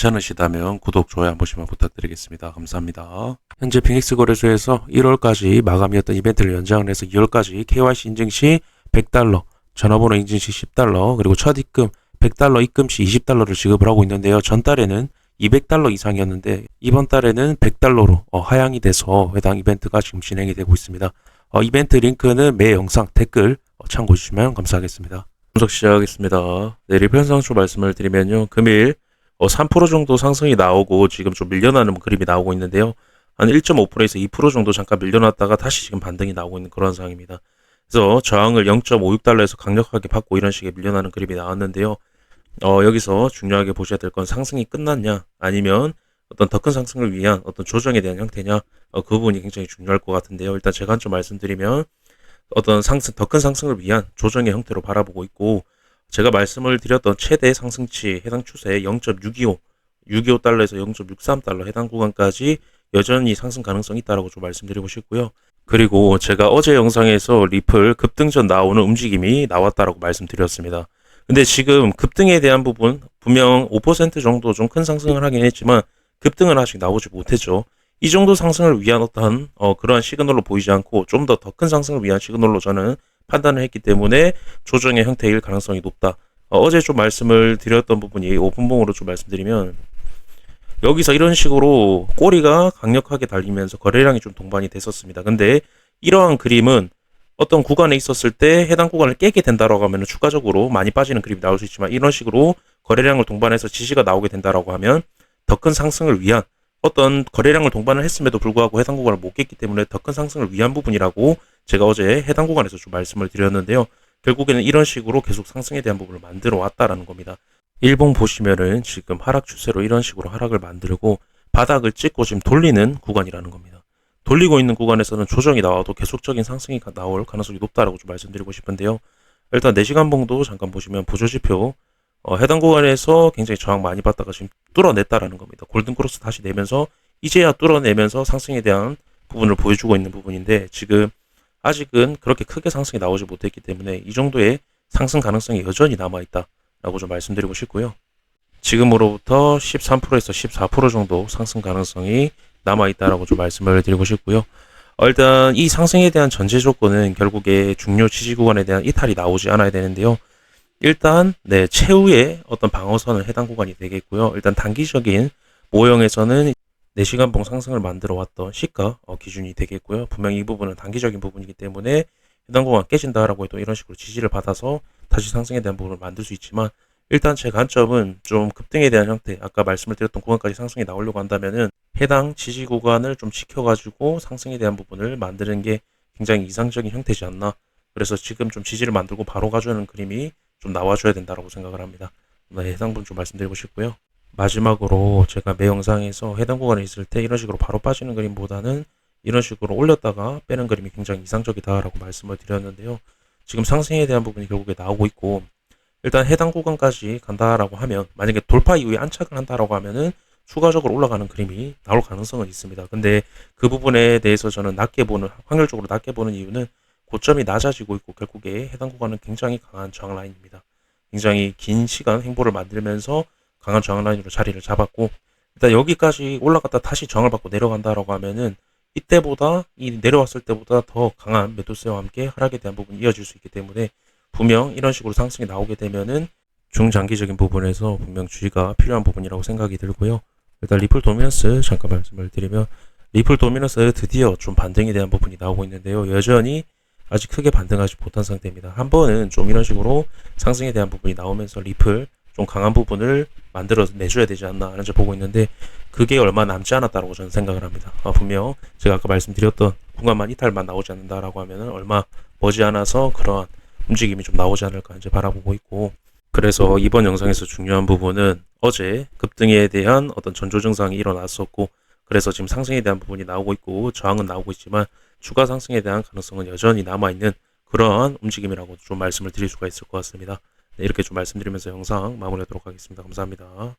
괜찮으시다면 구독, 좋아요 한 번씩만 부탁드리겠습니다. 감사합니다. 현재 빅엑스 거래소에서 1월까지 마감이었던 이벤트를 연장을 해서 2월까지 KYC 인증 시 100달러, 전화번호 인증 시 10달러, 그리고 첫 입금 100달러 입금 시 20달러를 지급을 하고 있는데요. 전달에는 200달러 이상이었는데 이번 달에는 100달러로 하향이 돼서 해당 이벤트가 지금 진행이 되고 있습니다. 이벤트 링크는 매 영상 댓글 참고해 주시면 감사하겠습니다. 분석 시작하겠습니다. 네, 리플 현상초 말씀을 드리면요. 금일 3% 정도 상승이 나오고 지금 좀 밀려나는 그림이 나오고 있는데요. 한 1.5%에서 2% 정도 잠깐 밀려났다가 다시 지금 반등이 나오고 있는 그런 상황입니다. 그래서 저항을 0.56달러에서 강력하게 받고 이런 식의 밀려나는 그림이 나왔는데요. 여기서 중요하게 보셔야 될 건 상승이 끝났냐 아니면 어떤 더 큰 상승을 위한 어떤 조정에 대한 형태냐 그 부분이 굉장히 중요할 것 같은데요. 일단 제가 한 점 말씀드리면 어떤 더 큰 상승을 위한 조정의 형태로 바라보고 있고 제가 말씀을 드렸던 최대 상승치 해당 추세 0.625달러에서 0.63달러 해당 구간까지 여전히 상승 가능성이 있다라고 좀 말씀드리고 싶고요. 그리고 제가 어제 영상에서 리플 급등 전 나오는 움직임이 나왔다라고 말씀드렸습니다. 근데 지금 급등에 대한 부분 분명 5% 정도 좀 큰 상승을 하긴 했지만 급등은 아직 나오지 못했죠. 이 정도 상승을 위한 어떤 그러한 시그널로 보이지 않고 좀 더 큰 상승을 위한 시그널로 저는 판단을 했기 때문에 조정의 형태일 가능성이 높다. 어제 좀 말씀을 드렸던 부분이 오픈봉으로 좀 말씀드리면 여기서 이런 식으로 꼬리가 강력하게 달리면서 거래량이 좀 동반이 됐었습니다. 근데 이러한 그림은 어떤 구간에 있었을 때 해당 구간을 깨게 된다라고 하면 추가적으로 많이 빠지는 그림이 나올 수 있지만 이런 식으로 거래량을 동반해서 지지가 나오게 된다라고 하면 더 큰 상승을 위한 어떤 거래량을 동반을 했음에도 불구하고 해당 구간을 못 깼기 때문에 더 큰 상승을 위한 부분이라고 제가 어제 해당 구간에서 좀 말씀을 드렸는데요. 결국에는 이런 식으로 계속 상승에 대한 부분을 만들어 왔다라는 겁니다. 일봉 보시면은 지금 하락 추세로 이런 식으로 하락을 만들고 바닥을 찍고 지금 돌리는 구간이라는 겁니다. 돌리고 있는 구간에서는 조정이 나와도 계속적인 상승이 나올 가능성이 높다라고 좀 말씀드리고 싶은데요. 일단 4시간 봉도 잠깐 보시면 보조지표 해당 구간에서 굉장히 저항 많이 받다가 지금 뚫어냈다라는 겁니다. 골든크로스 다시 내면서 이제야 뚫어내면서 상승에 대한 부분을 보여주고 있는 부분인데 지금 아직은 그렇게 크게 상승이 나오지 못했기 때문에 이 정도의 상승 가능성이 여전히 남아있다라고 좀 말씀드리고 싶고요. 지금으로부터 13%에서 14% 정도 상승 가능성이 남아있다라고 좀 말씀을 드리고 싶고요. 일단 이 상승에 대한 전제 조건은 결국에 중요 지지 구간에 대한 이탈이 나오지 않아야 되는데요. 일단 최후의 어떤 방어선은 해당 구간이 되겠고요. 일단 단기적인 모형에서는 4시간 봉 상승을 만들어 왔던 시가 기준이 되겠고요. 분명히 이 부분은 단기적인 부분이기 때문에 해당 구간 깨진다라고 해도 이런 식으로 지지를 받아서 다시 상승에 대한 부분을 만들 수 있지만 일단 제 관점은 좀 급등에 대한 형태 아까 말씀을 드렸던 구간까지 상승이 나오려고 한다면은 해당 지지 구간을 좀 지켜가지고 상승에 대한 부분을 만드는 게 굉장히 이상적인 형태지 않나. 그래서 지금 좀 지지를 만들고 바로 가져오는 그림이 좀 나와줘야 된다라고 생각을 합니다. 해당 부분 좀 말씀드리고 싶고요. 마지막으로 제가 매 영상에서 해당 구간에 있을 때 이런 식으로 바로 빠지는 그림보다는 이런 식으로 올렸다가 빼는 그림이 굉장히 이상적이다라고 말씀을 드렸는데요. 지금 상승에 대한 부분이 결국에 나오고 있고 일단 해당 구간까지 간다라고 하면 만약에 돌파 이후에 안착을 한다라고 하면은 추가적으로 올라가는 그림이 나올 가능성은 있습니다. 근데 그 부분에 대해서 저는 확률적으로 낮게 보는 이유는 고점이 낮아지고 있고 결국에 해당 구간은 굉장히 강한 저항 라인입니다. 굉장히 긴 시간 행보를 만들면서 강한 저항 라인으로 자리를 잡았고 일단 여기까지 올라갔다 다시 저항을 받고 내려간다라고 하면은 이때보다 이 내려왔을 때보다 더 강한 매도세와 함께 하락에 대한 부분이 이어질 수 있기 때문에 분명 이런 식으로 상승이 나오게 되면은 중장기적인 부분에서 분명 주의가 필요한 부분이라고 생각이 들고요. 일단 리플 도미넌스 잠깐 말씀을 드리면 리플 도미넌스 드디어 좀 반등에 대한 부분이 나오고 있는데요. 여전히 아직 크게 반등하지 못한 상태입니다. 한 번은 좀 이런 식으로 상승에 대한 부분이 나오면서 리플 좀 강한 부분을 만들어 내줘야 되지 않나 하는 점 보고 있는데 그게 얼마 남지 않았다고 저는 생각을 합니다. 분명 제가 아까 말씀드렸던 구간만 이탈만 나오지 않는다라고 하면은 얼마 머지않아서 그러한 움직임이 좀 나오지 않을까 이제 바라보고 있고 그래서 이번 영상에서 중요한 부분은 어제 급등에 대한 어떤 전조 증상이 일어났었고 그래서 지금 상승에 대한 부분이 나오고 있고 저항은 나오고 있지만 추가 상승에 대한 가능성은 여전히 남아있는 그러한 움직임이라고 좀 말씀을 드릴 수가 있을 것 같습니다. 이렇게 좀 말씀드리면서 영상 마무리하도록 하겠습니다. 감사합니다.